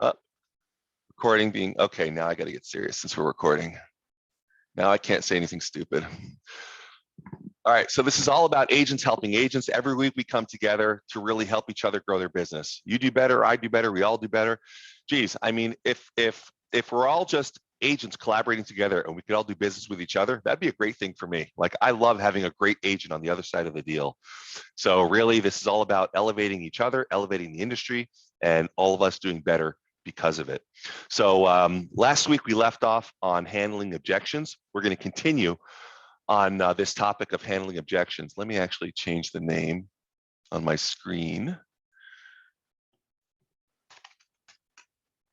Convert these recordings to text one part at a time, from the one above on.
Uh, recording being, okay, now I got to get serious since we're recording. Now I can't say anything stupid. All right, so this is all about agents helping agents. Every week we come together to really help each other grow their business. You do better, I do better, we all do better. Geez, I mean, if we're all just agents collaborating together and we could all do business with each other, that'd be a great thing for me. Like, I love having a great agent on the other side of the deal. So really, this is all about elevating each other, elevating the industry, and all of us doing better because of it. So last week we left off on handling objections. We're going to continue on this topic of handling objections. Let me actually change the name on my screen.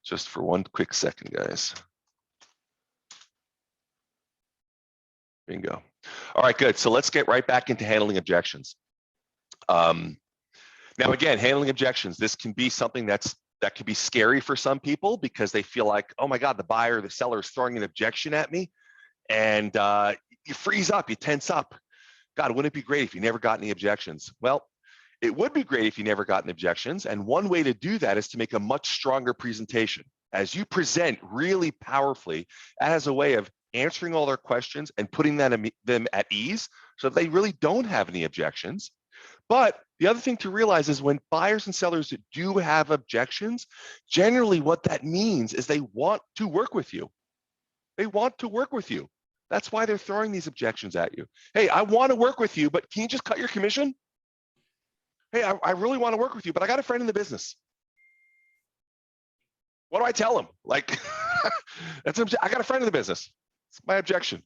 Just for one quick second, guys. Bingo. All right, good. So let's get right back into handling objections. Now, again, handling objections, this can be something that can be scary for some people because they feel like, oh my God, the buyer, the seller is throwing an objection at me. And you freeze up, you tense up. God, wouldn't it be great if you never got any objections? Well, it would be great if you never got any objections. And one way to do that is to make a much stronger presentation. As you present really powerfully, as a way of answering all their questions and putting them at ease so that they really don't have any objections. But the other thing to realize is when buyers and sellers do have objections, generally what that means is they want to work with you. They want to work with you. That's why they're throwing these objections at you. Hey, I want to work with you, but can you just cut your commission? Hey, I really want to work with you, but I got a friend in the business. What do I tell them? Like, I got a friend in the business. It's my objection.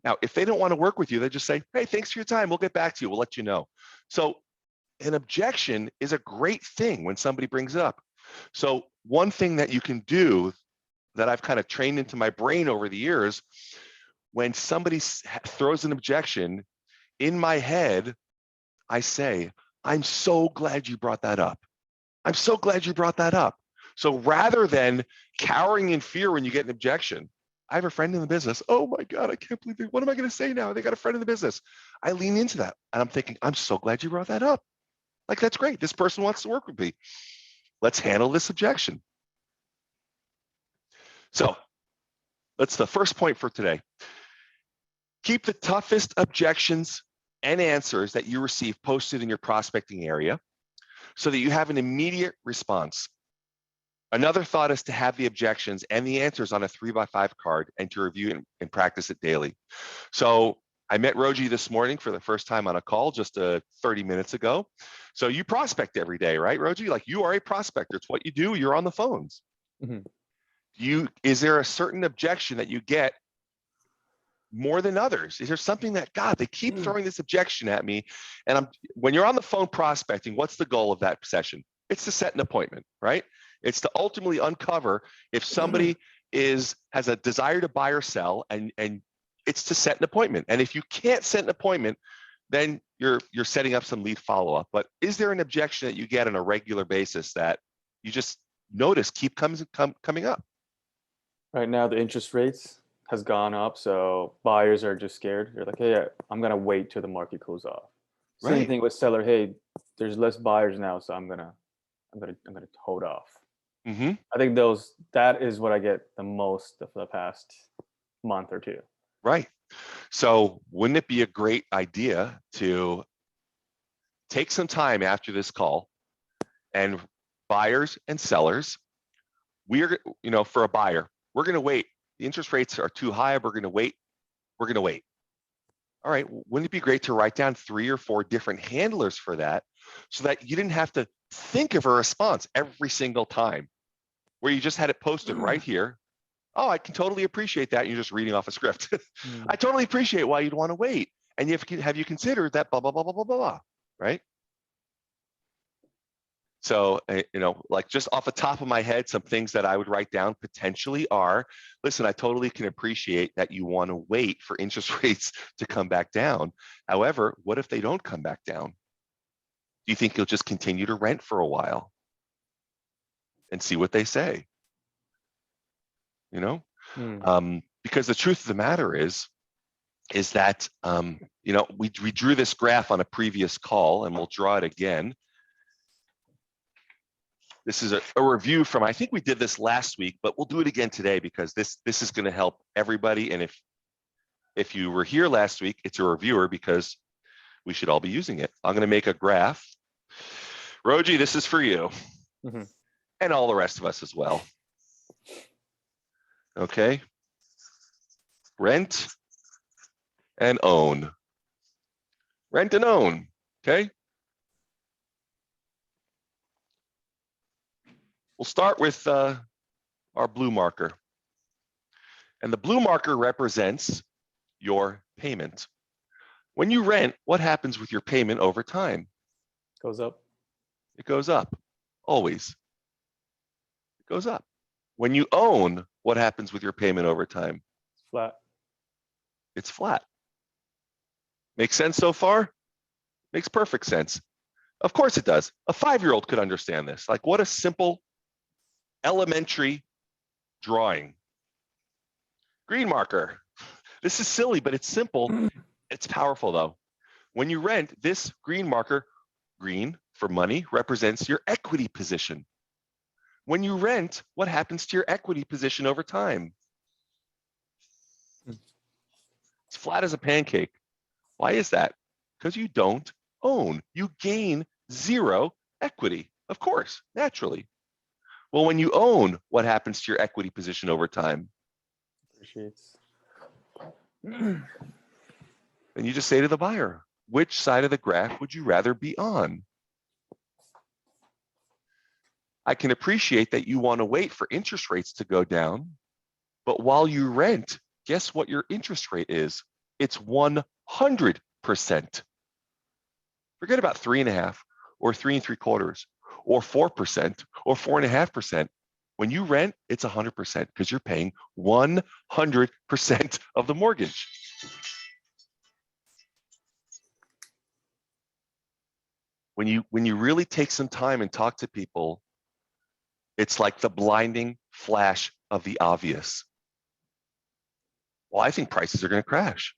Now, if they don't want to work with you, they just say, hey, thanks for your time. We'll get back to you. We'll let you know. So an objection is a great thing when somebody brings it up. So one thing that you can do that I've kind of trained into my brain over the years, when somebody throws an objection, in my head, I say, I'm so glad you brought that up. I'm so glad you brought that up. So rather than cowering in fear when you get an objection, I have a friend in the business. Oh my God, I can't believe it. What am I going to say now? They got a friend in the business. I lean into that and I'm thinking, I'm so glad you brought that up. Like, that's great. This person wants to work with me. Let's handle this objection. So that's the first point for today. Keep the toughest objections and answers that you receive posted in your prospecting area so that you have an immediate response. Another thought is to have the objections and the answers on a 3x5 card and to review and practice it daily. So I met Roji this morning for the first time on a call just 30 minutes ago. So you prospect every day, right, Roji? Like, you are a prospector. It's what you do. You're on the phones. Mm-hmm. Is there a certain objection that you get more than others? Is there something that, God, they keep throwing this objection at me? And when you're on the phone prospecting, what's the goal of that session? It's to set an appointment, right? It's to ultimately uncover if somebody has a desire to buy or sell, and it's to set an appointment. And if you can't set an appointment, then you're setting up some lead follow-up. But is there an objection that you get on a regular basis that you just notice keep coming up? Right now, the interest rates has gone up, so buyers are just scared. They're like, hey, I'm gonna wait till the market cools off. Same Right. thing with seller. Hey, there's less buyers now, so I'm gonna hold off. Mm-hmm. I think that is what I get the most of the past month or two. Right. So wouldn't it be a great idea to take some time after this call, and buyers and sellers, for a buyer, we're going to wait. The interest rates are too high. We're going to wait. We're going to wait. All right. Wouldn't it be great to write down 3 or 4 different handlers for that so that you didn't have to think of a response every single time, where you just had it posted right here? Oh, I can totally appreciate that. You're just reading off a script. I totally appreciate why you'd want to wait. And have you considered that blah, blah, blah, blah, blah, blah, right? So, like, just off the top of my head, some things that I would write down potentially are, listen, I totally can appreciate that you want to wait for interest rates to come back down. However, what if they don't come back down? Do you think you'll just continue to rent for a while and see what they say? Because the truth of the matter is that, we drew this graph on a previous call, and we'll draw it again. This is a review from, I think we did this last week, but we'll do it again today because this is going to help everybody. And if you were here last week, it's a reviewer because we should all be using it. I'm going to make a graph. Roji, this is for you. Mhm. And all the rest of us as well. Okay. Rent and own. Rent and own. Okay. We'll start with our blue marker. And the blue marker represents your payment. When you rent, what happens with your payment over time? Goes up. It goes up, always. It goes up. When you own, what happens with your payment over time? It's flat. It's flat. Makes sense so far? Makes perfect sense. Of course it does. A 5-year-old could understand this. Like, what a simple elementary drawing. Green marker. This is silly, but it's simple. It's powerful though. When you rent, this green marker, green for money, represents your equity position. When you rent, what happens to your equity position over time? It's flat as a pancake. Why is that? Because you don't own. You gain 0 equity, of course, naturally. Well, when you own, what happens to your equity position over time? Appreciates. Then you just say to the buyer, which side of the graph would you rather be on? I can appreciate that you want to wait for interest rates to go down, but while you rent, guess what your interest rate is? It's 100%. Forget about 3.5% or 3 3/4 or 4% or 4.5%. When you rent, it's 100% because you're paying 100% of the mortgage. When you really take some time and talk to people, it's like the blinding flash of the obvious. Well, I think prices are going to crash.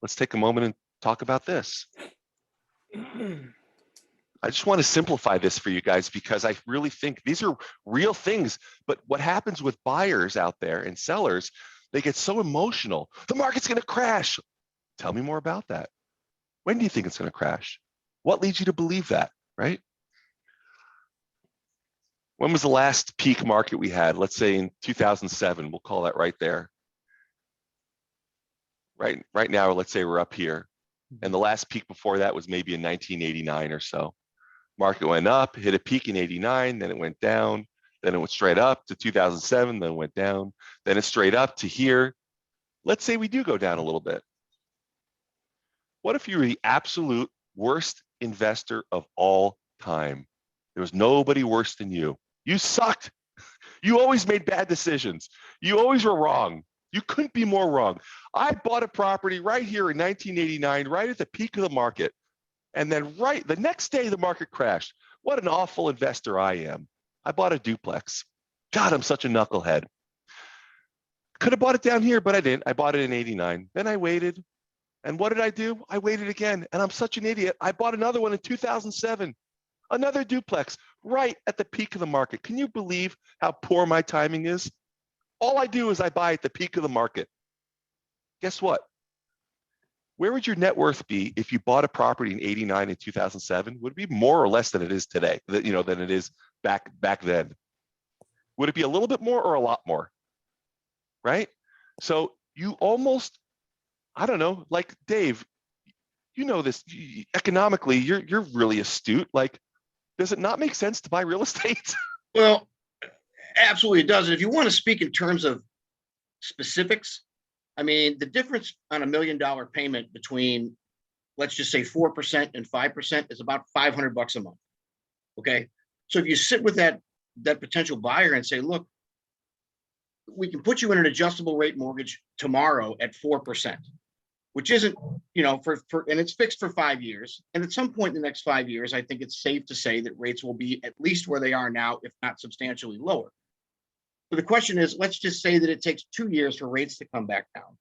Let's take a moment and talk about this. I just want to simplify this for you guys because I really think these are real things. But what happens with buyers out there and sellers, they get so emotional. The market's going to crash. Tell me more about that. When do you think it's going to crash? What leads you to believe that, right? When was the last peak market we had? Let's say in 2007. We'll call that right there. Right now, let's say we're up here. And the last peak before that was maybe in 1989 or so. Market went up, hit a peak in 89, then it went down, then it went straight up to 2007, then it went down, then it's straight up to here. Let's say we do go down a little bit. What if you were the absolute worst investor of all time? There was nobody worse than you. You sucked. You always made bad decisions. You always were wrong. You couldn't be more wrong. I bought a property right here in 1989, right at the peak of the market. And then right the next day, the market crashed. What an awful investor I am. I bought a duplex. God, I'm such a knucklehead. Could have bought it down here, but I didn't. I bought it in 89. Then I waited. And what did I do? I waited again. And I'm such an idiot. I bought another one in 2007. Another duplex right at the peak of the market. Can you believe how poor my timing is? All I do is I buy at the peak of the market. Guess what? Where would your net worth be if you bought a property in 89 and 2007? Would it be more or less than it is today, than it is back then? Would it be a little bit more or a lot more? Right? So you almost, I don't know, like Dave, you know this, economically, you're really astute. Like, does it not make sense to buy real estate? Well, absolutely it does. And if you want to speak in terms of specifics, I mean, the difference on $1 million payment between, let's just say 4% and 5% is about $500 a month. Okay. So if you sit with that potential buyer and say, look, we can put you in an adjustable rate mortgage tomorrow at 4%, which isn't, and it's fixed for 5 years. And at some point in the next 5 years, I think it's safe to say that rates will be at least where they are now, if not substantially lower. So the question is, let's just say that it takes 2 years for rates to come back down.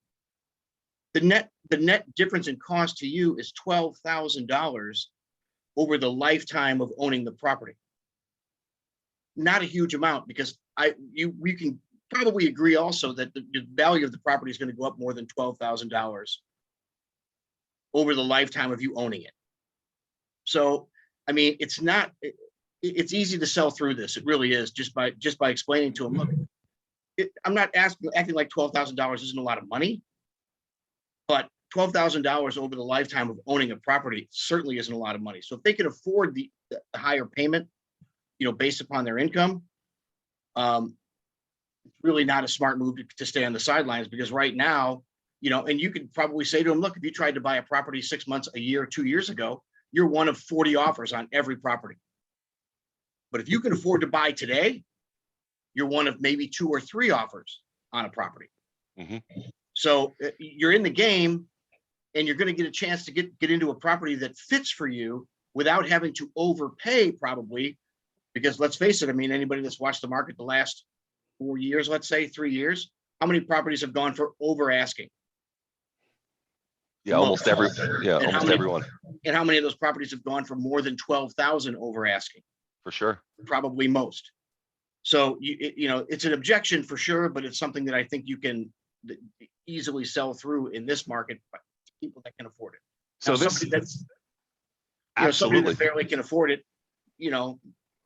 The net difference in cost to you is $12,000 over the lifetime of owning the property. not a huge amount, because we can probably agree also that the value of the property is going to go up more than $12,000 over the lifetime of you owning it. So, I mean, it's not, it's easy to sell through this. It really is, just by explaining to them, look, I'm not acting like $12,000 isn't a lot of money, but $12,000 over the lifetime of owning a property certainly isn't a lot of money. So if they can afford the higher payment, based upon their income, it's really not a smart move to stay on the sidelines, because right now, and you could probably say to them, look, if you tried to buy a property 6 months, a year, 2 years ago, you're one of 40 offers on every property. But if you can afford to buy today, you're one of maybe 2 or 3 offers on a property. Mm-hmm. So you're in the game, and you're going to get a chance to get into a property that fits for you without having to overpay, probably, because let's face it, I mean, anybody that's watched the market the last 4 years, let's say 3 years, how many properties have gone for over asking? Yeah, almost everyone. And how many of those properties have gone for more than 12,000 over asking? For sure. Probably most. So it's an objection for sure, but it's something that I think you can easily sell through in this market to people that can afford it. So now, this that's absolutely somebody that barely can afford it,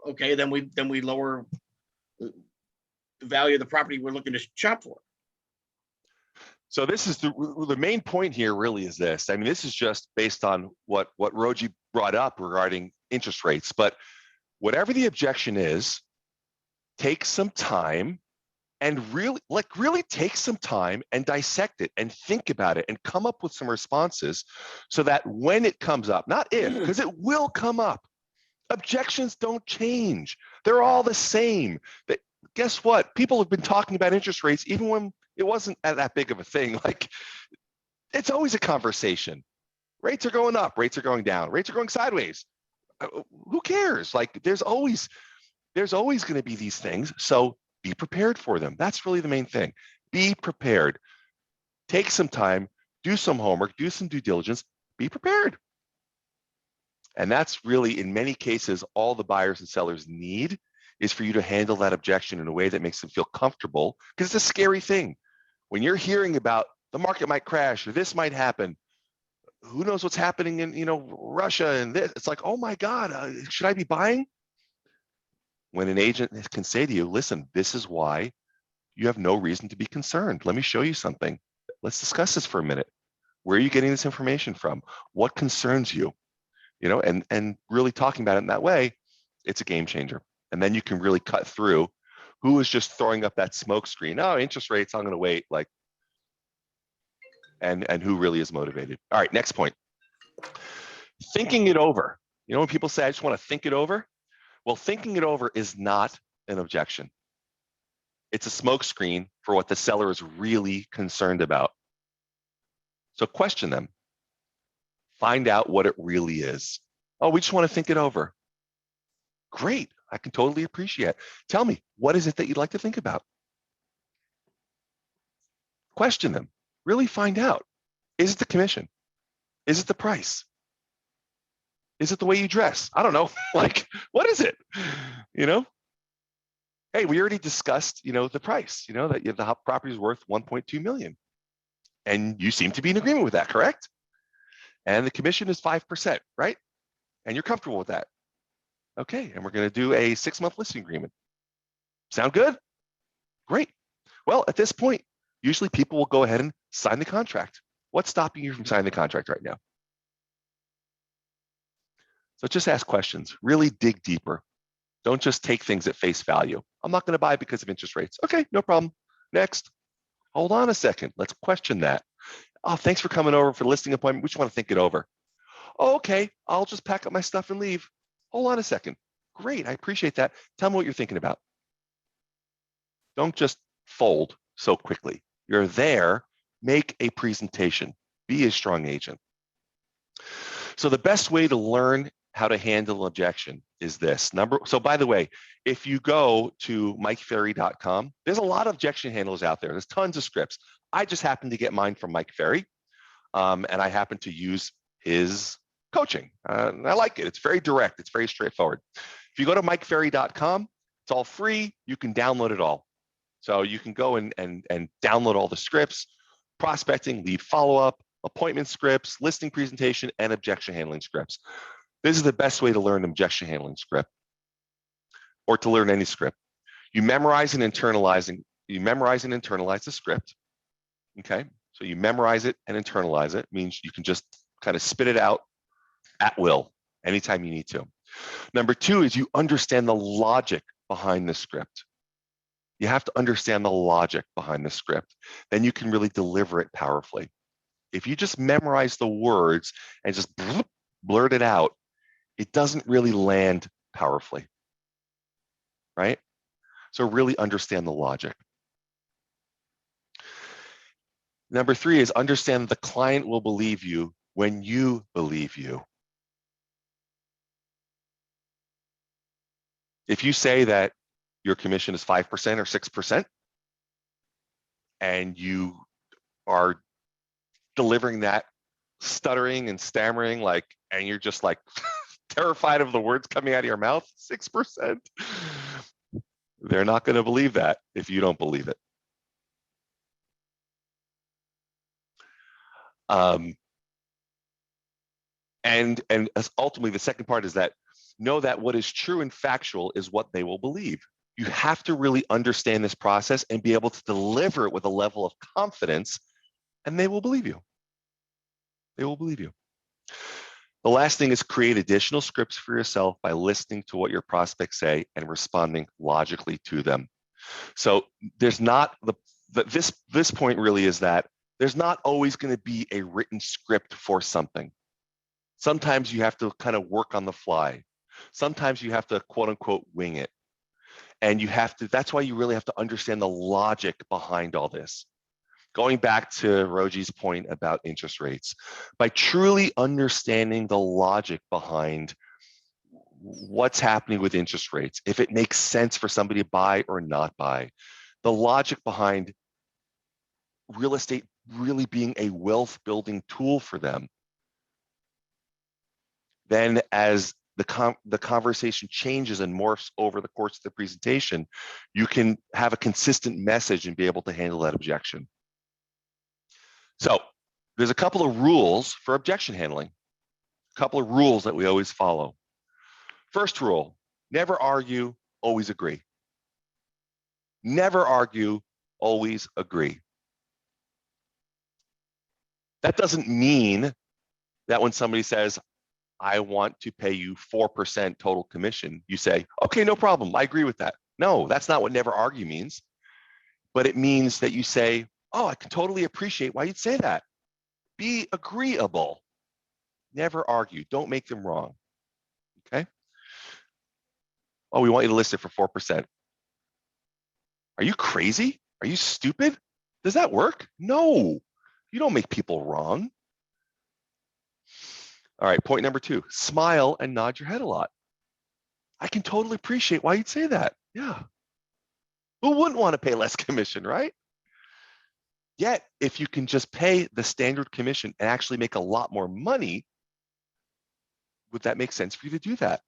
okay, then we lower the value of the property we're looking to shop for. So this is the main point here really is this. I mean, this is just based on what Roji brought up regarding interest rates, but whatever the objection is, take some time and really take some time and dissect it and think about it and come up with some responses, so that when it comes up, not if, because it will come up, objections don't change. They're all the same. Guess what? People have been talking about interest rates even when it wasn't that big of a thing. Like, it's always a conversation. Rates are going up, rates are going down, rates are going sideways. Who cares? Like, there's always going to be these things. So be prepared for them. That's really the main thing. Be prepared. Take some time, do some homework, do some due diligence, be prepared. And that's really, in many cases, all the buyers and sellers need is for you to handle that objection in a way that makes them feel comfortable, because it's a scary thing. When you're hearing about the market might crash or this might happen, who knows what's happening in Russia and this, it's like, oh my God, should I be buying? When an agent can say to you, listen, this is why you have no reason to be concerned. Let me show you something. Let's discuss this for a minute. Where are you getting this information from? What concerns you? And really talking about it in that way, it's a game changer. And then you can really cut through who is just throwing up that smoke screen. Oh, interest rates, I'm going to wait. And who really is motivated. All right, next point. Thinking it over. When people say, I just want to think it over. Well, thinking it over is not an objection. It's a smokescreen for what the seller is really concerned about. So question them. Find out what it really is. Oh, we just want to think it over. Great. I can totally appreciate it. Tell me, what is it that you'd like to think about? Question them. Really find out. Is it the commission? Is it the price? Is it the way you dress? I don't know. What is it? Hey, we already discussed, the price, that the property is worth 1.2 million. And you seem to be in agreement with that, correct? And the commission is 5%, right? And you're comfortable with that. Okay, and we're going to do a 6-month listing agreement. Sound good? Great. Well, at this point, usually people will go ahead and sign the contract. What's stopping you from signing the contract right now? So just ask questions. Really dig deeper. Don't just take things at face value. I'm not going to buy because of interest rates. Okay, no problem. Next. Hold on a second. Let's question that. Oh, thanks for coming over for the listing appointment. We just want to think it over. Oh, okay, I'll just pack up my stuff and leave. Hold on a second. Great, I appreciate that. Tell me what you're thinking about. Don't just fold so quickly. You're there. Make a presentation. Be a strong agent. So the best way to learn how to handle an objection is this. So by the way, if you go to MikeFerry.com, there's a lot of objection handlers out there. There's tons of scripts. I just happened to get mine from Mike Ferry, and I happen to use his coaching. And I like it. It's very direct. It's very straightforward. If you go to MikeFerry.com, It's all free. You can download it all. So you can go and download all the scripts, prospecting, lead follow-up, appointment scripts, listing presentation, and objection handling scripts. This is the best way to learn an objection handling script or to learn any script. You memorize and internalize the script. Okay, so you memorize it and internalize it. Means you can just kind of spit it out at will anytime you need to. Number two is you understand the logic behind the script. You have to understand the logic behind the script. Then you can really deliver it powerfully. If you just memorize the words and just blurt it out, it doesn't really land powerfully, right? So really understand the logic. Number three is understand that the client will believe you when you believe you. If you say that your commission is 5% or 6%, and you are delivering that stuttering and stammering, like, and you're just like terrified of the words coming out of your mouth, 6%, they're not going to believe that if you don't believe it. And ultimately, the second part is that know that what is true and factual is what they will believe. You have to really understand this process and be able to deliver it with a level of confidence, and they will believe you. They will believe you. The last thing is create additional scripts for yourself by listening to what your prospects say and responding logically to them. So there's not this point really is that there's not always going to be a written script for something. Sometimes you have to kind of work on the fly. Sometimes you have to quote unquote wing it. And you have to, that's why you really have to understand the logic behind all this. Going back to Roji's point about interest rates, by truly understanding the logic behind what's happening with interest rates, if it makes sense for somebody to buy or not buy, the logic behind real estate really being a wealth building tool for them, then as the conversation changes and morphs over the course of the presentation, you can have a consistent message and be able to handle that objection. So there's a couple of rules for objection handling, a couple of rules that we always follow. First rule, never argue, always agree. Never argue, always agree. That doesn't mean that when somebody says, I want to pay you 4% total commission, you say, okay, no problem, I agree with that. No, that's not what never argue means. But it means that you say, oh, I can totally appreciate why you'd say that. Be agreeable. Never argue. Don't make them wrong. Okay? Oh, we want you to list it for 4%. Are you crazy? Are you stupid? Does that work? No, you don't make people wrong. All right, point number two, smile and nod your head a lot. I can totally appreciate why you'd say that. Yeah. Who wouldn't want to pay less commission, right? Yet, if you can just pay the standard commission and actually make a lot more money, would that make sense for you to do that?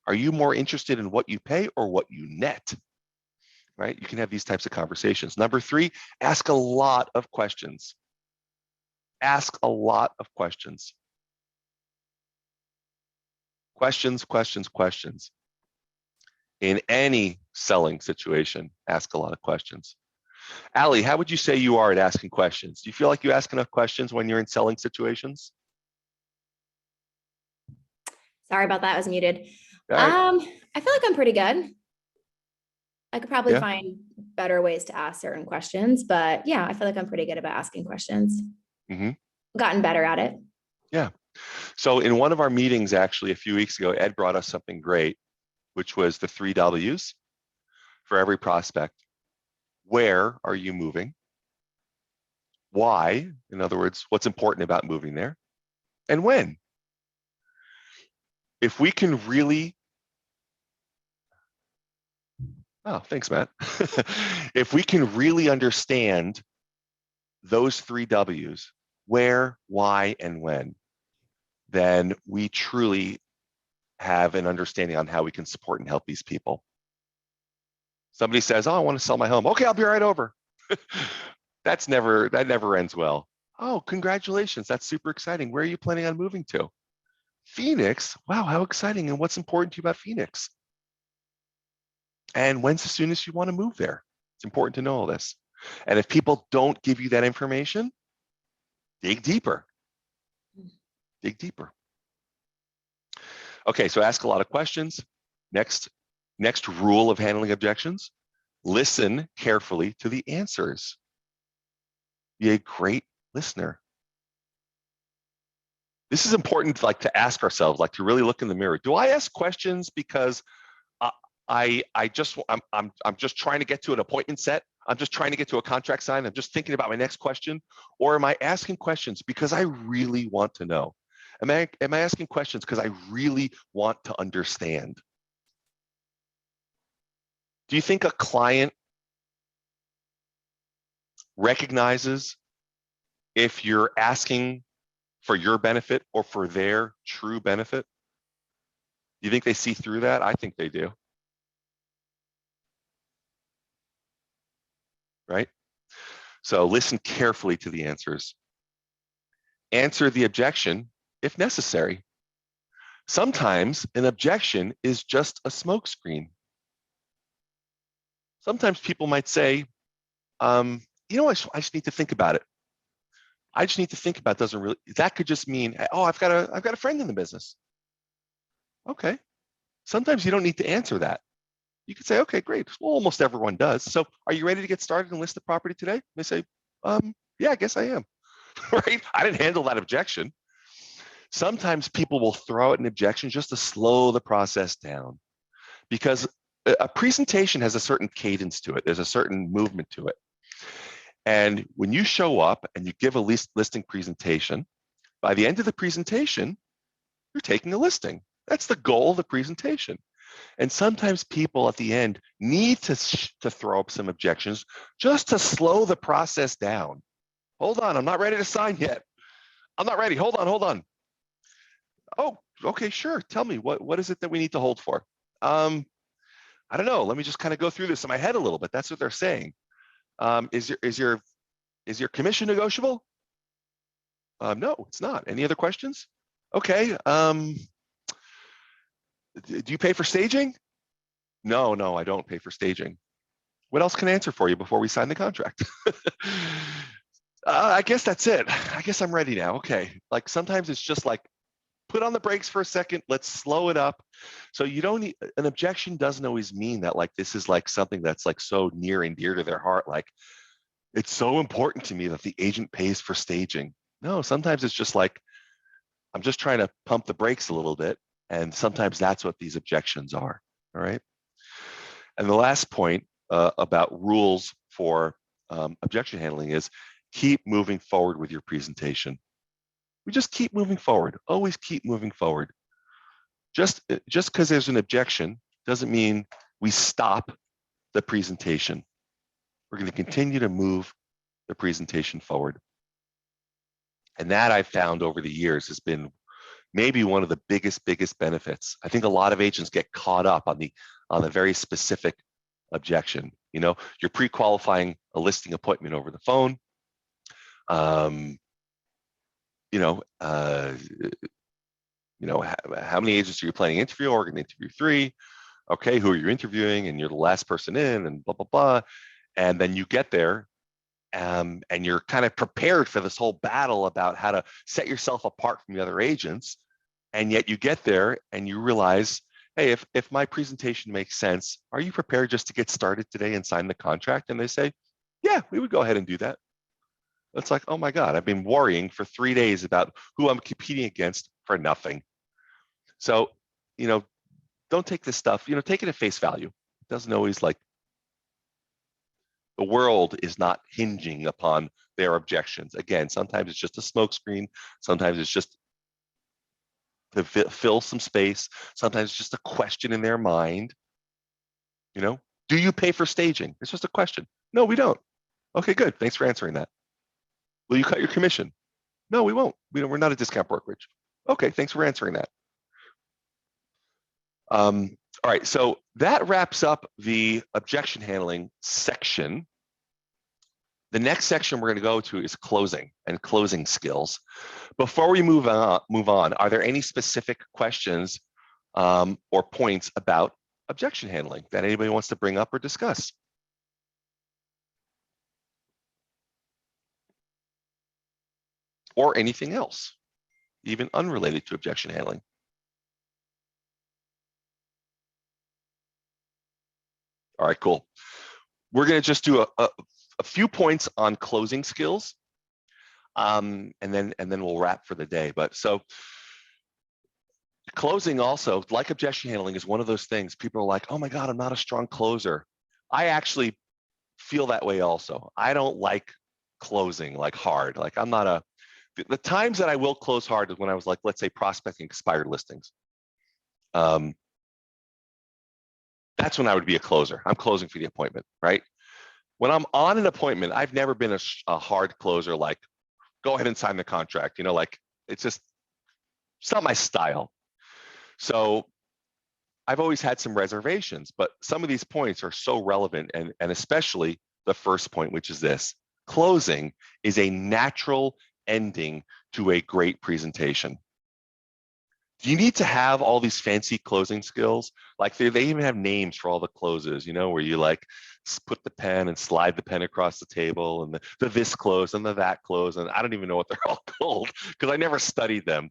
Are you more interested in what you pay or what you net? Right? You can have these types of conversations. Number three, ask a lot of questions. Ask a lot of questions. Questions, questions, questions. In any selling situation, ask a lot of questions. Allie, how would you say you are at asking questions? Do you feel like you ask enough questions when you're in selling situations? Sorry about that. I was muted. Right. I feel like I'm pretty good. I could probably Yeah. find better ways to ask certain questions, but yeah, I feel like I'm pretty good about asking questions. Mm-hmm. Gotten better at it. Yeah. So in one of our meetings, actually, a few weeks ago, Ed brought us something great, which was the 3 W's for every prospect. Where are you moving? Why? In other words, what's important about moving there? And when? If we can really, oh, thanks, Matt. If we can really understand those 3 W's, where, why, and when, then we truly have an understanding on how we can support and help these people. Somebody says, oh, I want to sell my home. Okay, I'll be right over. That never ends well. Oh, congratulations. That's super exciting. Where are you planning on moving to? Phoenix. Wow, how exciting. And what's important to you about Phoenix? And when's the soonest you want to move there? It's important to know all this. And if people don't give you that information, dig deeper. Dig deeper. Okay, so ask a lot of questions. Next rule of handling objections, listen carefully to the answers. Be a great listener. This is important, like, to ask ourselves, like, to really look in the mirror. Do I ask questions because I'm just trying to get to an appointment set? I'm just trying to get to a contract signed. I'm just thinking about my next question. Or am I asking questions because I really want to know? Am I asking questions because I really want to understand? Do you think a client recognizes if you're asking for your benefit or for their true benefit? Do you think they see through that? I think they do. Right? So listen carefully to the answers. Answer the objection if necessary. Sometimes an objection is just a smokescreen. Sometimes people might say, I just need to think about it. I just need to think about it. Doesn't really, that could just mean, oh, I've got a friend in the business. Okay. Sometimes you don't need to answer that. You could say, okay, great. Well, almost everyone does. So are you ready to get started and list the property today? They say, yeah, I guess I am. Right? I didn't handle that objection. Sometimes people will throw out an objection just to slow the process down, because a presentation has a certain cadence to it. There's a certain movement to it. And when you show up and you give a listing presentation, by the end of the presentation, you're taking a listing. That's the goal of the presentation. And sometimes people at the end need to throw up some objections just to slow the process down. Hold on, I'm not ready to sign yet. I'm not ready. Hold on. Oh, okay, sure. Tell me, what is it that we need to hold for? I don't know. Let me just kind of go through this in my head a little bit. That's what they're saying. Is your commission negotiable? No, it's not. Any other questions? Okay. Do you pay for staging? No, I don't pay for staging. What else can I answer for you before we sign the contract? I guess that's it. I guess I'm ready now. Okay. Like, sometimes it's just like, put on the brakes for a second. Let's slow it up. So you don't need, an objection doesn't always mean that, like, this is like something that's like so near and dear to their heart. Like, it's so important to me that the agent pays for staging. No, sometimes it's just like, I'm just trying to pump the brakes a little bit. And sometimes that's what these objections are. All right. And the last point about rules for objection handling is keep moving forward with your presentation. We just keep moving forward. Always keep moving forward. Just because there's an objection doesn't mean we stop the presentation. We're going to continue to move the presentation forward. And that, I've found over the years, has been maybe one of the biggest benefits. I think a lot of agents get caught up on the very specific objection. You're pre-qualifying a listing appointment over the phone. How many agents are you planning to interview? We're going to interview 3. Okay, who are you interviewing? And you're the last person in, and blah, blah, blah. And then you get there, and you're kind of prepared for this whole battle about how to set yourself apart from the other agents. And yet you get there and you realize, hey, if my presentation makes sense, are you prepared just to get started today and sign the contract? And they say, yeah, we would go ahead and do that. It's like, oh my God, I've been worrying for 3 days about who I'm competing against for nothing. So, don't take this stuff, take it at face value. It doesn't always, like, the world is not hinging upon their objections. Again, sometimes it's just a smokescreen. Sometimes it's just to fill some space. Sometimes it's just a question in their mind. Do you pay for staging? It's just a question. No, we don't. Okay, good. Thanks for answering that. Will you cut your commission? No, we won't. We're not a discount brokerage. Okay, thanks for answering that. All right, so that wraps up the objection handling section. The next section we're going to go to is closing and closing skills. Before we move on, are there any specific questions or points about objection handling that anybody wants to bring up or discuss? Or anything else, even unrelated to objection handling? All right, cool. We're going to just do a few points on closing skills, and then we'll wrap for the day. But so closing also, like objection handling, is one of those things people are like, oh my God, I'm not a strong closer. I actually feel that way also. I don't like closing like hard. Like I'm not a, the times that I will close hard is when I was like, let's say prospecting expired listings. That's when I would be a closer. I'm closing for the appointment, right? When I'm on an appointment, I've never been a hard closer, like go ahead and sign the contract, you know, like it's not my style. So I've always had some reservations, but some of these points are so relevant, and especially the first point, which is this: closing is a natural ending to a great presentation. Do you need to have all these fancy closing skills? Like they even have names for all the closes, you know, where you like put the pen and slide the pen across the table, and the this close and the that close, and I don't even know what they're all called because I never studied them.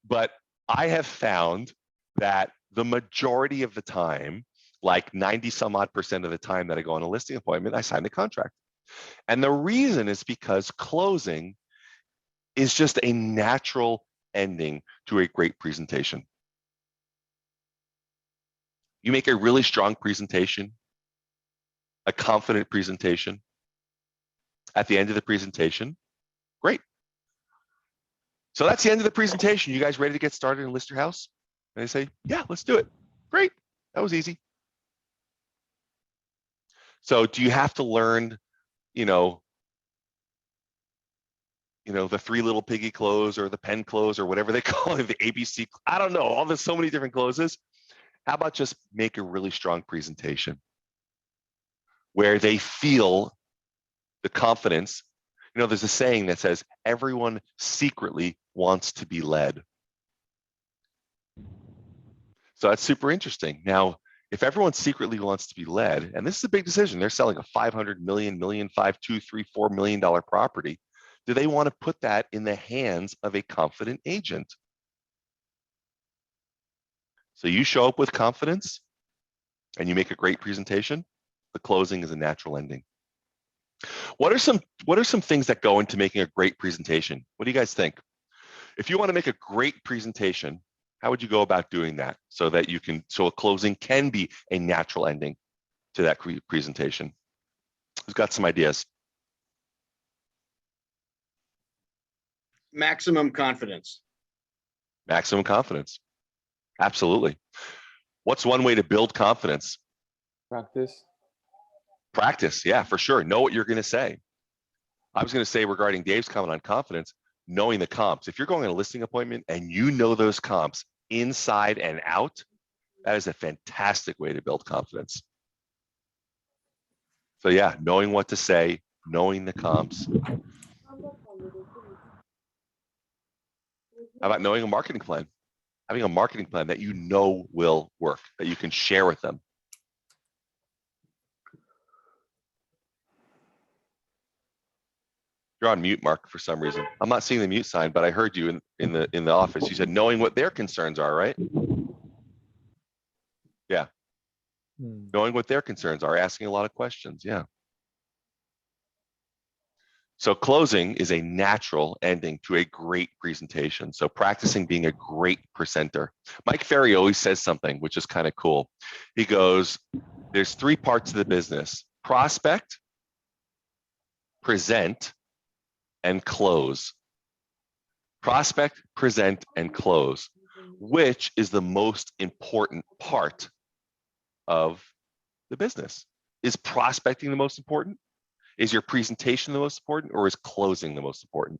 But I have found that the majority of the time, like 90 some odd % of the time that I go on a listing appointment, I sign the contract. And the reason is because closing is just a natural ending to a great presentation. You make a really strong presentation, a confident presentation. At the end of the presentation, great. So that's the end of the presentation. You guys ready to get started and list your house? And they say, yeah, let's do it. Great, that was easy. So do you have to learn, you know, the three little piggy close or the pen close or whatever they call it, the ABC, I don't know, there's so many different closes. How about just make a really strong presentation where they feel the confidence? You know, there's a saying that says, everyone secretly wants to be led. So that's super interesting. Now, if everyone secretly wants to be led, and this is a big decision, they're selling a $500 million, $1.5, $2, $3, $4 million property. Do they want to put that in the hands of a confident agent? So you show up with confidence and you make a great presentation, the closing is a natural ending. What are some things that go into making a great presentation? What do you guys think? If you want to make a great presentation, how would you go about doing that so that so a closing can be a natural ending to that presentation? Who's got some ideas? Maximum confidence. Maximum confidence. Absolutely. What's one way to build confidence? Practice. Practice, yeah, for sure. Know what you're going to say. I was going to say regarding Dave's comment on confidence, knowing the comps. If you're going on a listing appointment and you know those comps inside and out, that is a fantastic way to build confidence. So yeah, knowing what to say, knowing the comps. How about knowing a marketing plan? Having a marketing plan that you know will work, that you can share with them. You're on mute, Mark, for some reason. I'm not seeing the mute sign, but I heard you in the office. You said knowing what their concerns are, right? Yeah. Knowing what their concerns are, asking a lot of questions. Yeah. So closing is a natural ending to a great presentation. So practicing being a great presenter. Mike Ferry always says something which is kind of cool. He goes, there's three parts of the business: prospect, present, and close. Prospect, present, and close. Which is the most important part of the business? Is prospecting the most important? Is your presentation the most important, or is closing the most important?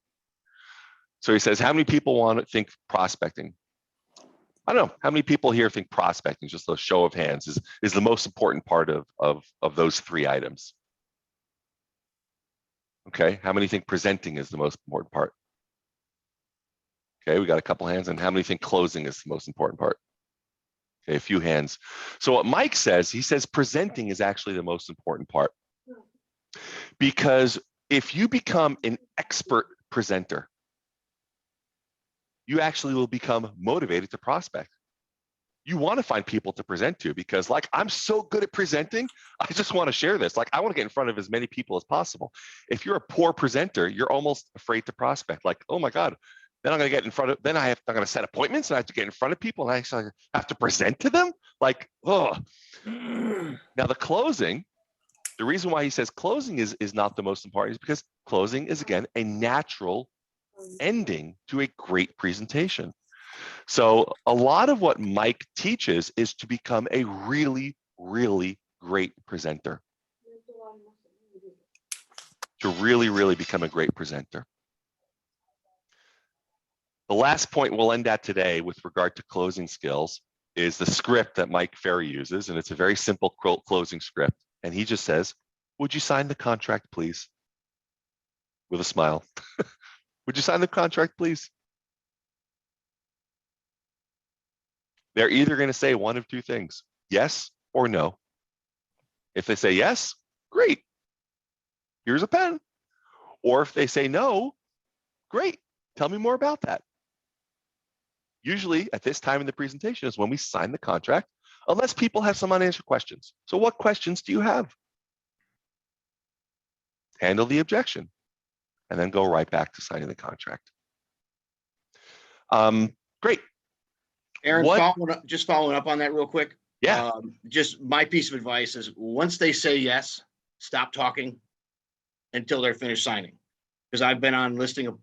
So he says, how many people want to think prospecting? I don't know how many people here think prospecting, just a show of hands, is the most important part of those 3 items. Okay, how many think presenting is the most important part? Okay, we got a couple hands. And how many think closing is the most important part? Okay, a few hands. So what Mike says, he says presenting is actually the most important part. Because if you become an expert presenter, you actually will become motivated to prospect. You want to find people to present to because, like, I'm so good at presenting, I just want to share this. Like, I want to get in front of as many people as possible. If you're a poor presenter, you're almost afraid to prospect. Like, oh my God, then I'm going to get in front of, then I'm going to set appointments and I have to get in front of people and I actually have to present to them. Like, oh. Now the closing, the reason why he says closing is not the most important is because closing is, again, a natural ending to a great presentation. So a lot of what Mike teaches is to become a really, really great presenter. To really, really become a great presenter. The last point we'll end at today with regard to closing skills is the script that Mike Ferry uses, and it's a very simple closing script. And he just says, "Would you sign the contract, please?" With a smile. "Would you sign the contract, please?" They're either going to say one of 2 things, yes or no. If they say yes, great. Here's a pen. Or if they say no, great. Tell me more about that. Usually at this time in the presentation is when we sign the contract, unless people have some unanswered questions. So what questions do you have? Handle the objection and then go right back to signing the contract. Great. Aaron, What- following up on that real quick. Yeah. Just my piece of advice is once they say yes, stop talking until they're finished signing. Because I've been on listing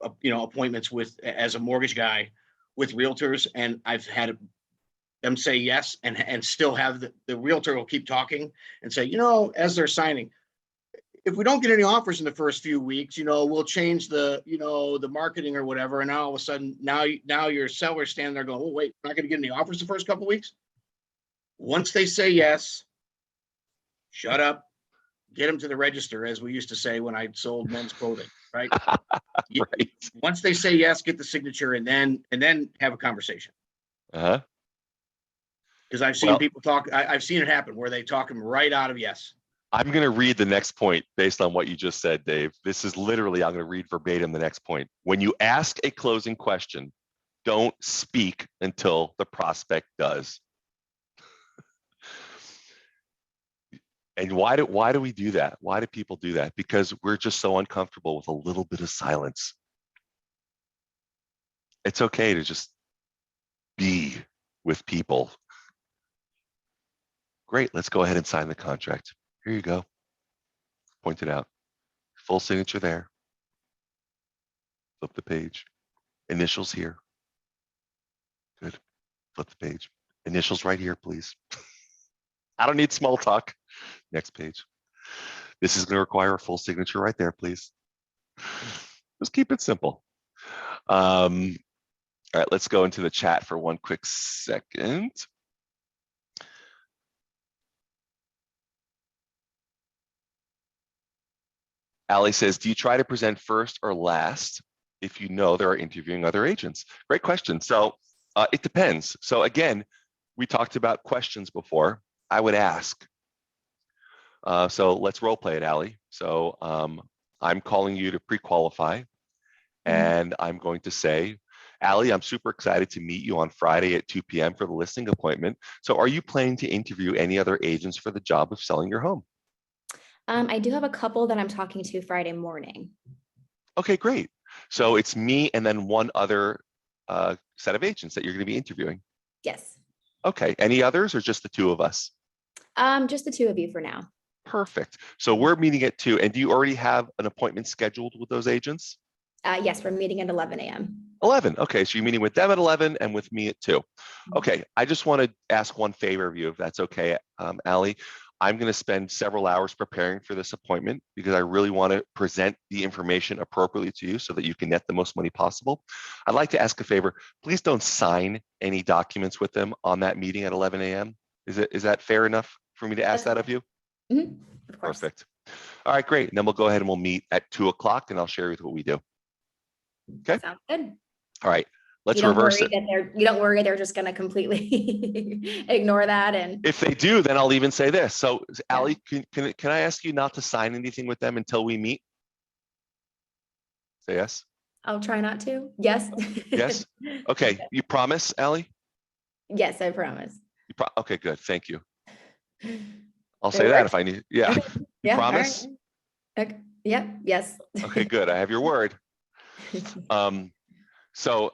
appointments as a mortgage guy with realtors, and I've had them say yes and still have the realtor will keep talking and say, as they're signing, if we don't get any offers in the first few weeks, we'll change the marketing or whatever. And now all of a sudden, now your seller's standing there going, oh, wait, we're not going to get any offers the first couple of weeks. Once they say yes, shut up, get them to the register, as we used to say when I sold men's clothing, right? Right. Once they say yes, get the signature and then have a conversation. Uh-huh. Because I've seen people talk, I've seen it happen where they talk them right out of yes. I'm going to read the next point based on what you just said, Dave. This is literally, I'm going to read verbatim the next point. When you ask a closing question, don't speak until the prospect does. And why do we do that? Why do people do that? Because we're just so uncomfortable with a little bit of silence. It's okay to just be with people. Great, let's go ahead and sign the contract. Here you go. Point it out. Full signature there. Flip the page. Initials here. Good. Flip the page. Initials right here, please. I don't need small talk. Next page. This is going to require a full signature right there, please. Just keep it simple. All right, let's go into the chat for one quick second. Ali says, do you try to present first or last if you know there are interviewing other agents? Great question. So it depends. So again, we talked about questions before. I would ask. So let's role play it, Ali. So I'm calling you to pre-qualify, and I'm going to say, Ali, I'm super excited to meet you on Friday at 2 p.m. for the listing appointment. So are you planning to interview any other agents for the job of selling your home? I do have a couple that I'm talking to Friday morning. Okay, great. So it's me and then one other set of agents that you're going to be interviewing. Yes. Okay. Any others or just the 2 of us? Just the 2 of you for now. Perfect. So we're meeting at 2. And do you already have an appointment scheduled with those agents? Yes, we're meeting at 11 a.m. 11. Okay. So you're meeting with them at 11 and with me at 2. Okay. I just want to ask one favor of you, if that's okay, Ali. I'm going to spend several hours preparing for this appointment because I really want to present the information appropriately to you so that you can net the most money possible. I'd like to ask a favor. Please don't sign any documents with them on that meeting at 11 a.m. Is that fair enough for me to ask that of you? Mhm, of course. Perfect. All right, great. And then we'll go ahead and we'll meet at 2 o'clock and I'll share with you what we do. Okay. Sounds good. All right. Let's You don't reverse worry it. that you don't worry they're just going to completely ignore that. And If they do, then I'll even say this. So, Yeah. Allie, can I ask you not to sign anything with them until we meet? Say yes. I'll try not to. Yes. Yes. Okay. You promise, Allie? Yes, I promise. Okay, good. Thank you. I'll It say that works. if I need. Yeah. Okay. You Yeah. all promise? right. Okay. Yeah. Yes. Okay, good. I have your word. So,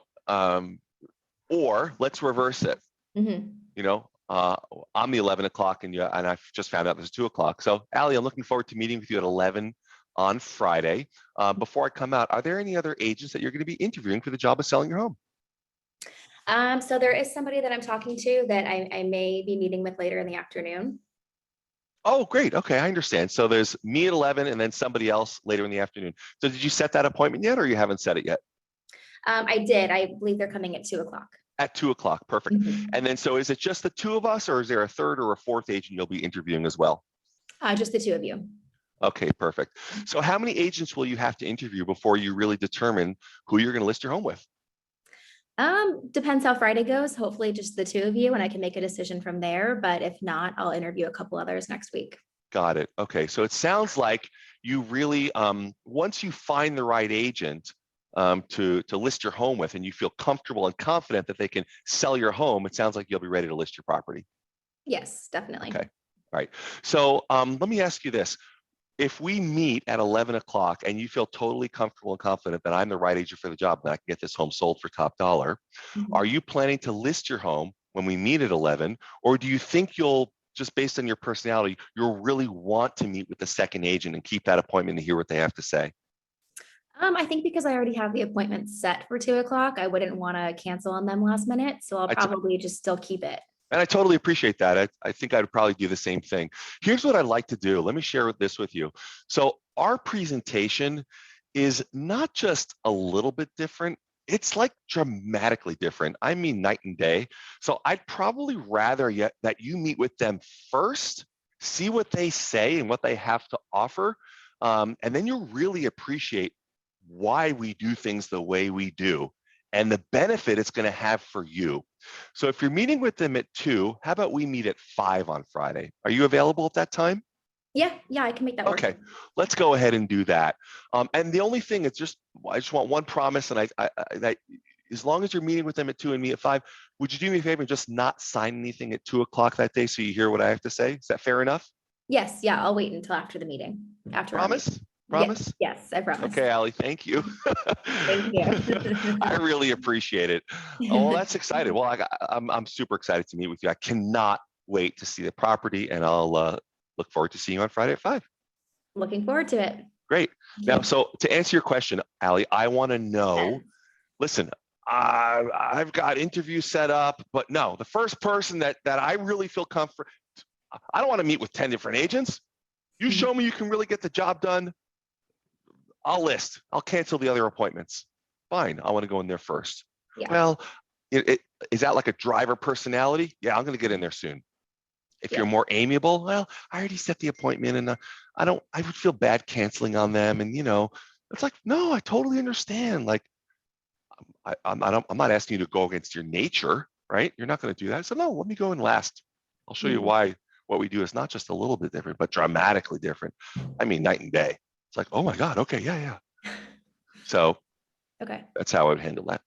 or let's reverse it. Mhm. You know, I'm the 11 o'clock and I just found out there's 2 o'clock. So, Allie, I'm looking forward to meeting with you at 11 on Friday. Before I come out, are there any other agents that you're going to be interviewing for the job of selling your home? So there is somebody that I'm talking to that I may be meeting with later in the afternoon. Oh, great. Okay, I understand. So there's me at 11 and then somebody else later in the afternoon. So did you set that appointment yet or you haven't set it yet? I did. I believe they're coming at 2 o'clock. At 2 o'clock. Perfect. Mhm. And then so is it just the two of us or is there a third or a fourth agent you'll be interviewing as well? Just the two of you. Okay, perfect. So how many agents will you have to interview before you really determine who you're going to list your home with? Depends how Friday goes. Hopefully just the two of you and I can make a decision from there. But if not, I'll interview a couple others next week. Got it. Okay, so it sounds like you really, once you find the right agent to list your home with and you feel comfortable and confident that they can sell your home, it sounds like you'll be ready to list your property. Yes, definitely. Okay, all right. So let me ask you this. If we meet at 11 o'clock and you feel totally comfortable and confident that I'm the right agent for the job and I can get this home sold for top dollar, Mhm. are you planning to list your home when we meet at 11? Or do you think you'll, just based on your personality, you'll really want to meet with the second agent and keep that appointment to hear what they have to say? I think because I already have the appointment set for 2 o'clock, I wouldn't want to cancel on them last minute. So I'll probably just still keep it. And I totally appreciate that. I think I'd probably do the same thing. Here's what I'd like to do. Let me share this with you. So our presentation is not just a little bit different, it's like dramatically different. I mean, night and day. So I'd probably rather that you meet with them first, see what they say and what they have to offer. And then you'll really appreciate why we do things the way we do and the benefit it's going to have for you. So if you're meeting with them at 2, how about we meet at 5 on Friday? Are you available at that time? Yeah, I can make that work. Okay, let's go ahead and do that. And the only thing is I just want one promise, and that as long as you're meeting with them at 2 and me at 5, would you do me a favor and just not sign anything at 2 o'clock that day so you hear what I have to say? Is that fair enough? Yes, I'll wait until after the meeting. After our meeting. Promise? Promise? Yes, I promise. Okay, Allie, thank you. Thank you. I really appreciate it. Oh, well, that's exciting. Well, I'm super excited to meet with you. I cannot wait to see the property, and I'll look forward to seeing you on Friday at 5. Looking forward to it. Great. Now, so to answer your question, Allie, I want to know, listen, I've got interviews set up, but no, the first person that I really feel comfortable, I don't want to meet with 10 different agents. You show me you can really get the job done, I'll list. I'll cancel the other appointments. Fine. I want to go in there first. Yeah. Well, is that like a driver personality? Yeah, I'm going to get in there soon. If you're more amiable, well, I already set the appointment and I would feel bad canceling on them. And, it's like, no, I totally understand. Like, I'm not asking you to go against your nature, right? You're not going to do that. So no, let me go in last. I'll show you why what we do is not just a little bit different, but dramatically different. I mean, night and day. It's like, oh my God, okay, yeah. So Okay. that's how I would handle that.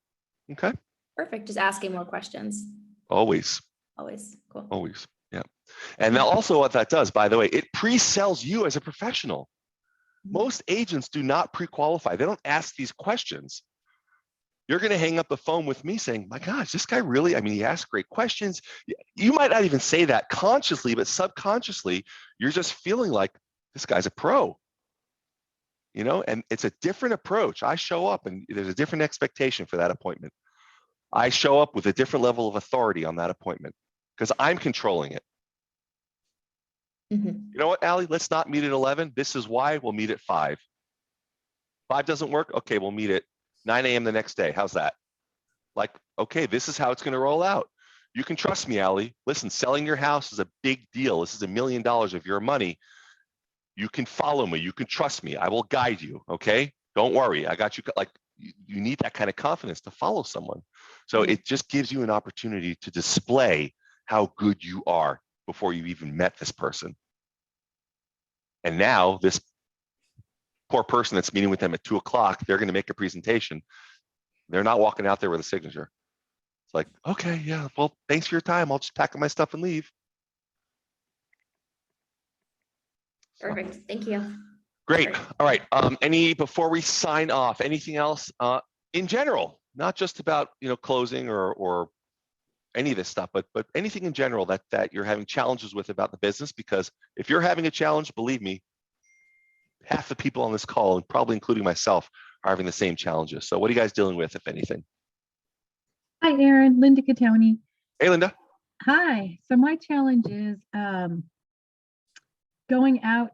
Okay. Perfect. Just asking more questions. Always. Cool. Always. Yeah. And now also what that does, by the way, it pre-sells you as a professional. Most agents do not pre-qualify. They don't ask these questions. You're going to hang up the phone with me saying, my gosh, this guy really, he asks great questions. You might not even say that consciously, but subconsciously, you're just feeling like this guy's a pro. And it's a different approach. I show up and there's a different expectation for that appointment. I show up with a different level of authority on that appointment because I'm controlling it. Mhm. You know what, Allie, let's not meet at 11. This is why. We'll meet at 5. 5 doesn't work. Okay, we'll meet at 9 a.m. the next day. How's that? Like, okay, this is how it's going to roll out. You can trust me, Allie. Listen, selling your house is a big deal. This is $1 million of your money. You can follow me. You can trust me. I will guide you. Okay, don't worry. I got you. Like, you need that kind of confidence to follow someone. So it just gives you an opportunity to display how good you are before you even met this person. And now this poor person that's meeting with them at 2 o'clock, they're going to make a presentation. They're not walking out there with a signature. It's like, okay, yeah, well, thanks for your time. I'll just pack up my stuff and leave. Perfect. Thank you. Great. All right. Before we sign off, anything else in general, not just about, closing or any of this stuff, but anything in general that you're having challenges with about the business? Because if you're having a challenge, believe me, half the people on this call, and probably including myself, are having the same challenges. So what are you guys dealing with, if anything? Hi, Aaron. Linda Catoni. Hey, Linda. Hi. So my challenge is going out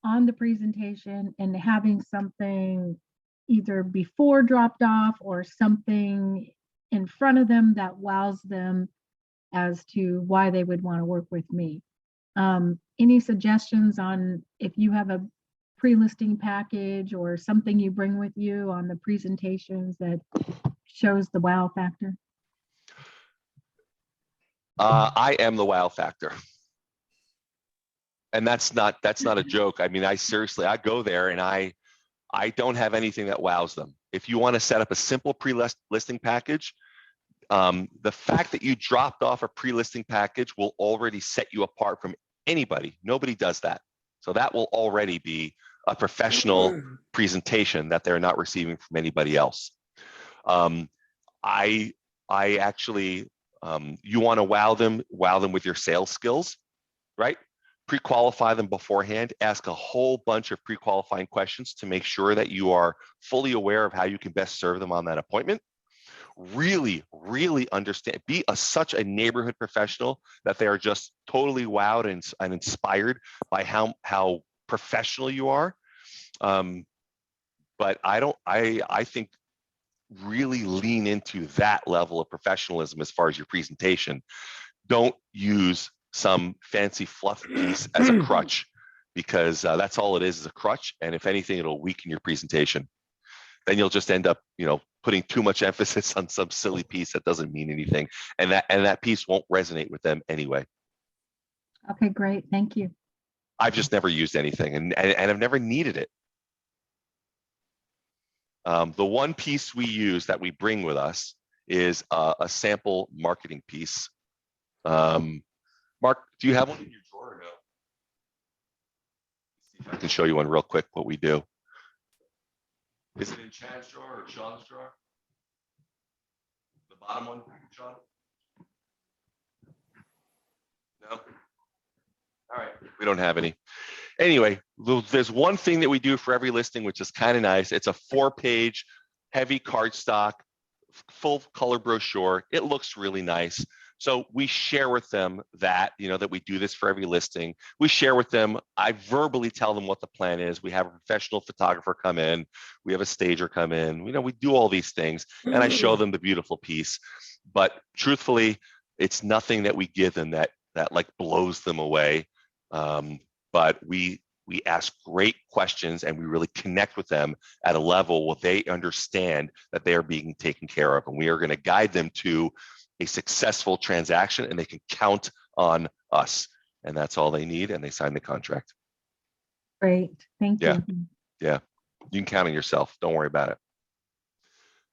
on the presentation and having something either before dropped off or something in front of them that wows them as to why they would want to work with me. Any suggestions on if you have a pre-listing package or something you bring with you on the presentations that shows the wow factor? I am the wow factor. And that's not a joke. I mean, I go there and I don't have anything that wows them. If you want to set up a simple pre-listing package, the fact that you dropped off a pre-listing package will already set you apart from anybody. Nobody does that. So that will already be a professional presentation that they're not receiving from anybody else. I actually, you want to wow them with your sales skills, right? Pre-qualify them beforehand, ask a whole bunch of pre-qualifying questions to make sure that you are fully aware of how you can best serve them on that appointment. Really, really understand, be such a neighborhood professional that they are just totally wowed and inspired by how professional you are. But I think really lean into that level of professionalism as far as your presentation. Don't use some fancy fluff piece as a crutch, because that's all it is a crutch. And if anything, it'll weaken your presentation. Then you'll just end up, putting too much emphasis on some silly piece that doesn't mean anything. And that piece won't resonate with them anyway. Okay, great. Thank you. I've just never used anything and I've never needed it. The one piece we use that we bring with us is a sample marketing piece. Mark, do you have one in your drawer or no? Let's see if I can show you one real quick, what we do. Is it in Chad's drawer or Sean's drawer? The bottom one, Sean? No? All right, we don't have any. Anyway, there's one thing that we do for every listing, which is kind of nice. It's a 4-page, heavy cardstock, full color brochure. It looks really nice. So we share with them that, that we do this for every listing. We share with them, I verbally tell them what the plan is. We have a professional photographer come in. We have a stager come in. We do all these things, and I show them the beautiful piece. But truthfully, it's nothing that we give them that like blows them away. But we ask great questions and we really connect with them at a level where they understand that they are being taken care of. And we are going to guide them to a successful transaction, and they can count on us. And that's all they need. And they sign the contract. Great. Thank you. Yeah. You can count on yourself. Don't worry about it.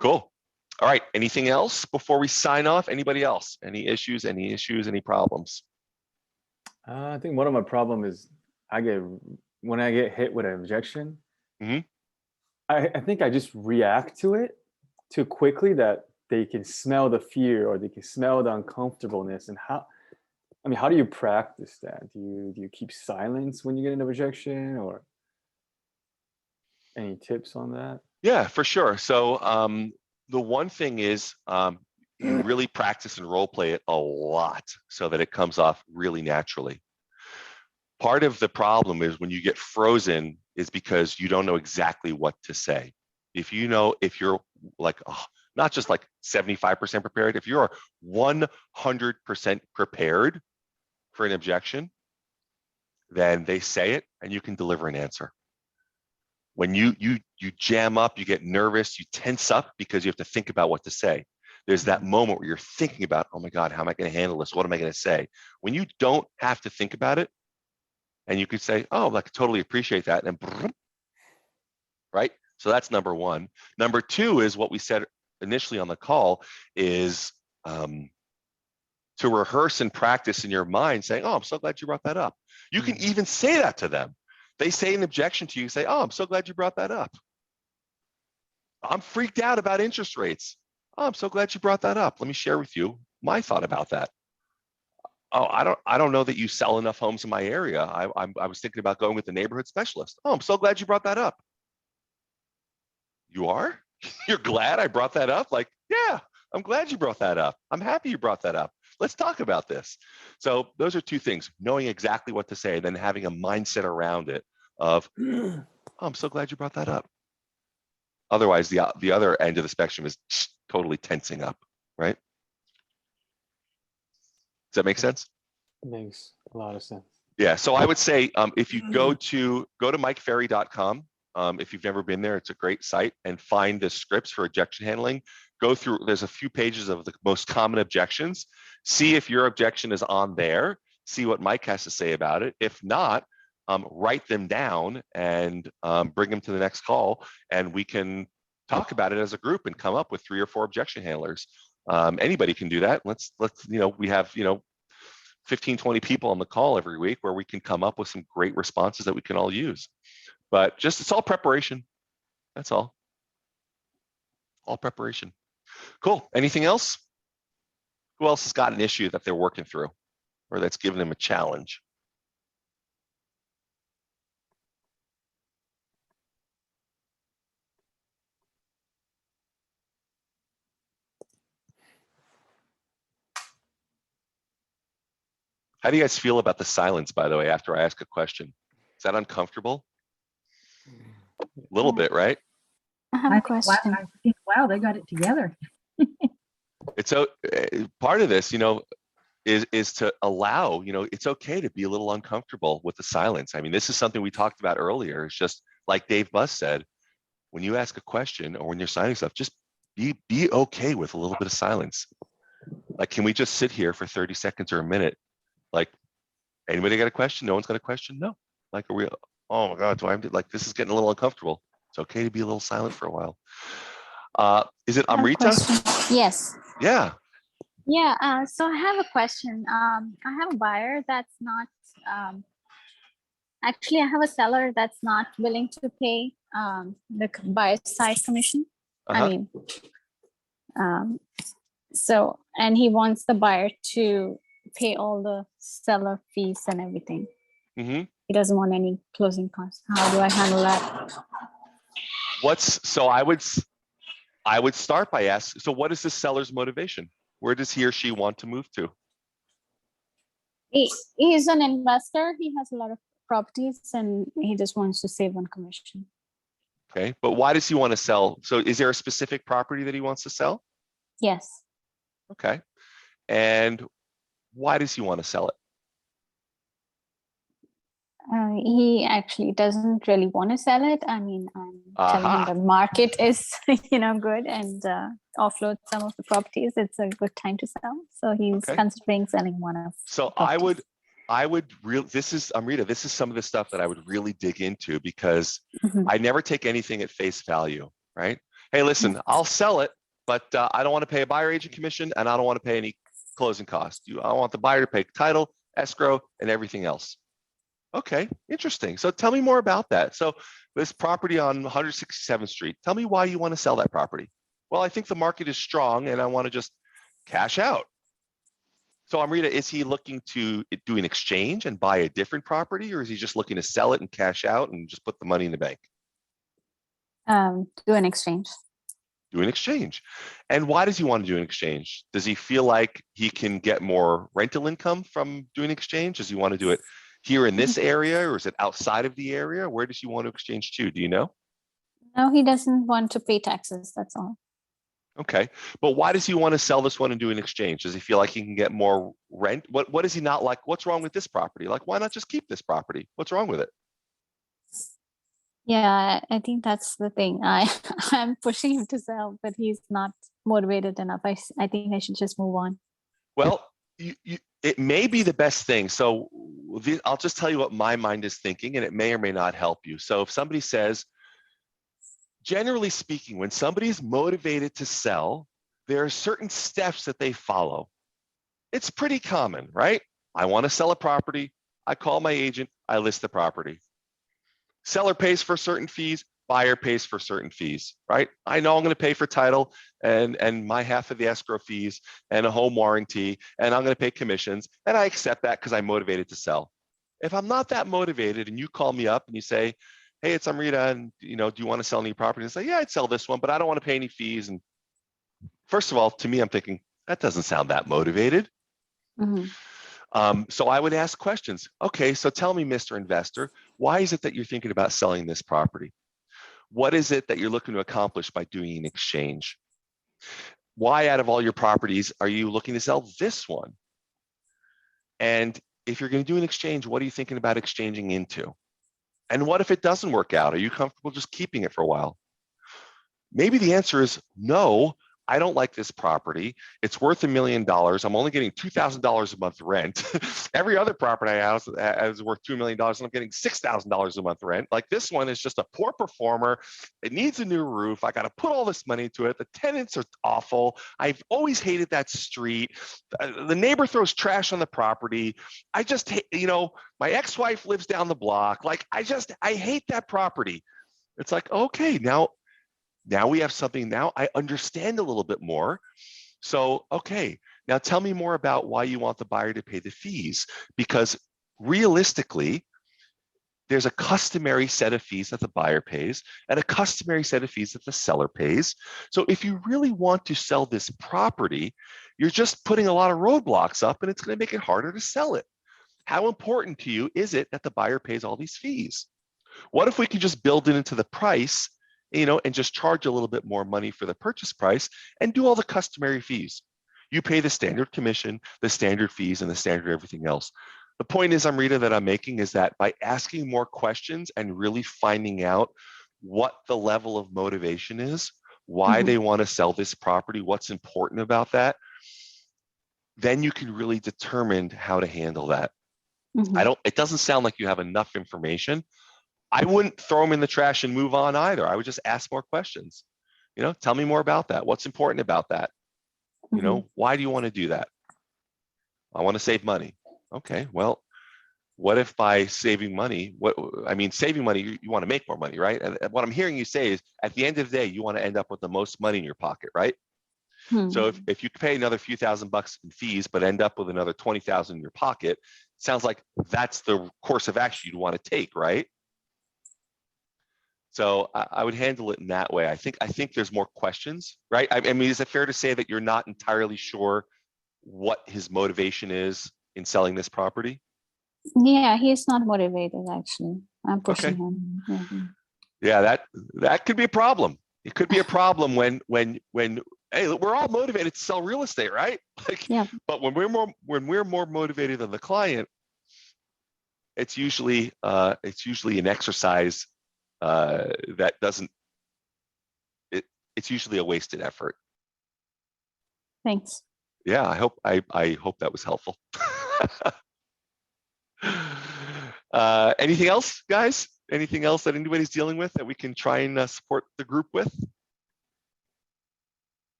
Cool. All right. Anything else before we sign off? Anybody else? Any issues, any problems? I think one of my problem is when I get hit with an objection, I think I just react to it too quickly, that they can smell the fear or they can smell the uncomfortableness. And how do you practice that? Do you keep silence when you get an objection, or any tips on that? Yeah, for sure. So the one thing is you really practice and role play it a lot so that it comes off really naturally. Part of the problem is when you get frozen is because you don't know exactly what to say. If you're like, not just like 75% prepared, if you're 100% prepared for an objection, then they say it and you can deliver an answer. When you jam up, you get nervous, you tense up because you have to think about what to say. There's that moment where you're thinking about, oh my God, how am I going to handle this? What am I going to say? When you don't have to think about it, and you could say, oh, I totally appreciate that, and then, right? So that's number one. Number two is what we said initially on the call is to rehearse and practice in your mind saying, oh, I'm so glad you brought that up. You can even say that to them. They say an objection to you, say, oh, I'm so glad you brought that up. I'm freaked out about interest rates. Oh, I'm so glad you brought that up. Let me share with you my thought about that. Oh, I don't know that you sell enough homes in my area. I was thinking about going with the neighborhood specialist. Oh, I'm so glad you brought that up. You are? You're glad I brought that up? Like, yeah, I'm glad you brought that up. I'm happy you brought that up. Let's talk about this. So those are two things, knowing exactly what to say, then having a mindset around it of, oh, I'm so glad you brought that up. Otherwise, the other end of the spectrum is totally tensing up, right? Does that make sense? It makes a lot of sense. Yeah, so I would say if you go to mikeferry.com, if you've never been there, it's a great site, and find the scripts for objection handling. Go through, there's a few pages of the most common objections. See if your objection is on there. See what Mike has to say about it. If not, write them down and bring them to the next call, and we can talk about it as a group and come up with 3 or 4 objection handlers. Anybody can do that. Let's we have 15, 20 people on the call every week where we can come up with some great responses that we can all use. But just, it's all preparation. That's all. All preparation. Cool. Anything else? Who else has got an issue that they're working through or that's given them a challenge? How do you guys feel about the silence, by the way, after I ask a question? Is that uncomfortable? A little bit, right? I have a question. I think, wow, they got it together. It's so part of this, is to allow, it's okay to be a little uncomfortable with the silence. I mean, this is something we talked about earlier. It's just like Dave Buss said, when you ask a question or when you're signing stuff, just be okay with a little bit of silence. Like, can we just sit here for 30 seconds or a minute? Like, anybody got a question? No one's got a question? No. Like, are we, oh my God, do I have to, like, this is getting a little uncomfortable. It's okay to be a little silent for a while. Is it Amrita? Yes. Yeah. Yeah. So I have a question. I have a buyer that's not, actually I have a seller that's not willing to pay the buyer's side commission. Uh-huh. I mean, so, and he wants the buyer to pay all the seller fees and everything. Mm-hmm. He doesn't want any closing costs. How do I handle that? So I would start by asking, so what is the seller's motivation? Where does he or she want to move to? He's an investor. He has a lot of properties and he just wants to save on commission. Okay, but why does he want to sell? So is there a specific property that he wants to sell? Yes. Okay, and why does he want to sell it? He actually doesn't really want to sell it. I mean, I'm telling him the market is, good, and offload some of the properties. It's a good time to sell. So he's considering selling one of. So I would really, this is, Amrita, this is some of the stuff that I would really dig into because I never take anything at face value, right? Hey, listen, I'll sell it, but I don't want to pay a buyer agent commission and I don't want to pay any closing costs. I want the buyer to pay title, escrow, and everything else. Okay, interesting. So tell me more about that. So this property on 167th Street, tell me why you want to sell that property. Well, I think the market is strong and I want to just cash out. So Amrita, is he looking to do an exchange and buy a different property, or is he just looking to sell it and cash out and just put the money in the bank? Do an exchange. Do an exchange. And why does he want to do an exchange? Does he feel like he can get more rental income from doing exchange? Does he want to do it Here in this area, or is it outside of the area? Where does he want to exchange to? Do you know? No, he doesn't want to pay taxes. That's all. Okay, but why does he want to sell this one and do an exchange? Does he feel like he can get more rent? What does he not like? What's wrong with this property? Like, why not just keep this property? What's wrong with it? Yeah, I think that's the thing. I'm pushing him to sell, but he's not motivated enough. I think I should just move on. Well, it may be the best thing. So I'll just tell you what my mind is thinking, and it may or may not help you. So if somebody says, generally speaking, when somebody's motivated to sell, there are certain steps that they follow. It's pretty common, right? I want to sell a property. I call my agent. I list the property. Seller pays for certain fees. Buyer pays for certain fees, right? I know I'm going to pay for title and my half of the escrow fees and a home warranty, and I'm going to pay commissions, and I accept that because I'm motivated to sell. If I'm not that motivated and you call me up and you say, hey, it's Amrita, and do you want to sell any property? And say, yeah, I'd sell this one, but I don't want to pay any fees. And first of all, to me, I'm thinking, that doesn't sound that motivated. So I would ask questions. Okay, so tell me, Mr. Investor, why is it that you're thinking about selling this property? What is it that you're looking to accomplish by doing an exchange? Why, out of all your properties, are you looking to sell this one? And if you're going to do an exchange, what are you thinking about exchanging into? And what if it doesn't work out? Are you comfortable just keeping it for a while? Maybe the answer is no. I don't like this property. It's worth $1 million. I'm only getting $2,000 a month rent. Every other property I have is worth $2 million, and I'm getting $6,000 a month rent. Like, this one is just a poor performer. It needs a new roof. I got to put all this money into it. The tenants are awful. I've always hated that street. The neighbor throws trash on the property. I just hate, my ex-wife lives down the block. Like, I hate that property. It's like, okay, now we have something. Now I understand a little bit more. So, okay, now tell me more about why you want the buyer to pay the fees, because realistically, there's a customary set of fees that the buyer pays and a customary set of fees that the seller pays. So if you really want to sell this property, you're just putting a lot of roadblocks up, and it's going to make it harder to sell it. How important to you is it that the buyer pays all these fees? What if we can just build it into the price, and just charge a little bit more money for the purchase price and do all the customary fees? You pay the standard commission, the standard fees, and the standard everything else. The point is, Amrita, that I'm making is that by asking more questions and really finding out what the level of motivation is, why they want to sell this property, what's important about that, then you can really determine how to handle that. It doesn't sound like you have enough information. I wouldn't throw them in the trash and move on either. I would just ask more questions. Tell me more about that. What's important about that? Why do you want to do that? I want to save money. Okay, well, what if by saving money, saving money, you want to make more money, right? And what I'm hearing you say is, at the end of the day, you want to end up with the most money in your pocket, right? So if you pay another few $1,000s in fees, but end up with another $20,000 in your pocket, sounds like that's the course of action you'd want to take, right? So I would handle it in that way. I think there's more questions, right? I mean, is it fair to say that you're not entirely sure what his motivation is in selling this property? Yeah, he's not motivated, actually. I'm pushing him. Yeah, that could be a problem. It could be a problem when hey, we're all motivated to sell real estate, right? But when we're more motivated than the client, it's usually an exercise that doesn't. It's usually a wasted effort. Thanks. Yeah, I hope that was helpful. Anything else, guys? Anything else that anybody's dealing with that we can try and support the group with?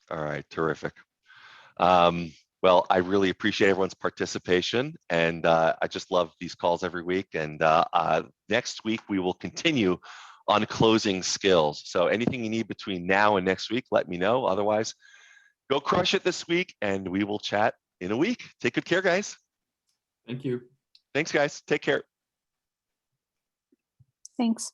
All right, terrific. Well, I really appreciate everyone's participation, and I just love these calls every week. And next week, we will continue on closing skills. So anything you need between now and next week, let me know. Otherwise, go crush it this week, and we will chat in a week. Take good care, guys. Thank you. Thanks, guys. Take care. Thanks.